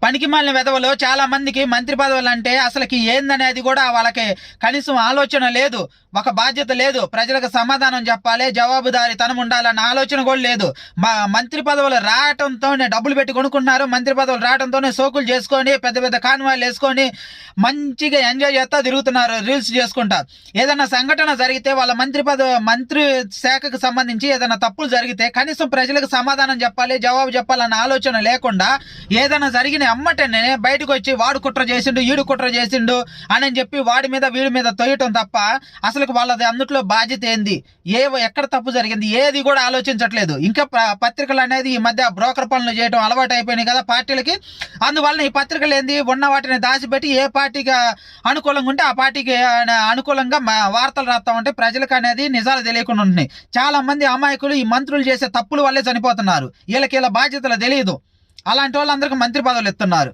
పనికి మాలిన వెధవలు చాలా మందికి మంత్రి పదవులు అంటే అసలుకి ఏందనేది కూడా వాళ్ళకి కనీసం ఆలోచన లేదు, ఒక బాధ్యత లేదు, ప్రజలకు సమాధానం చెప్పాలి, జవాబుదారీతనం ఉండాలన్న ఆలోచన కూడా లేదు. మంత్రి పదవులు రావటంతోనే డబ్బులు పెట్టి కొనుక్కుంటున్నారు, మంత్రి పదవులు రావడంతోనే సోకులు చేసుకొని పెద్ద పెద్ద కాన్వాయిలు వేసుకొని మంచిగా ఎంజాయ్ చేస్తా తిరుగుతున్నారు, రీల్స్ చేసుకుంటారు. ఏదైనా సంఘటన జరిగితే వాళ్ళ మంత్రి శాఖకు సంబంధించి ఏదైనా తప్పులు జరిగితే కనీసం ప్రజలకు సమాధానం చెప్పాలి, జవాబు చెప్పాలన్న ఆలోచన లేకుండా ఏదైనా జరిగిన అమ్మటనే బయటకు వచ్చి వాడు కుట్ర చేసిండు, ఈడు కుట్ర చేసిండు అని చెప్పి వాడి మీద వీడి మీద తొయ్యటం తప్ప అసలు వాళ్ళది అందుట్లో బాధ్యత ఏంది, ఎక్కడ తప్పు జరిగింది ఏది కూడా ఆలోచించట్లేదు. ఇంకా పత్రికలు అనేది ఈ మధ్య బ్రోకర్ పనులు చేయడం అలవాటు అయిపోయినాయి కదా పార్టీలకి. అందువల్ల ఈ పత్రికలు ఏంది ఉన్న వాటిని దాచిపెట్టి ఏ పార్టీకి అనుకూలంగా ఉంటే ఆ పార్టీకి అనుకూలంగా వార్తలు రాస్తా ఉంటే ప్రజలకు అనేది నిజాలు తెలియకుండా ఉంటున్నాయి. చాలా మంది అమాయకులు ఈ మంత్రులు చేసే తప్పుల వల్లే చనిపోతున్నారు, వీళ్ళకి బాధ్యతలు తెలియదు. అలాంటి వాళ్ళందరికీ మంత్రి పదవులు ఇస్తున్నారు.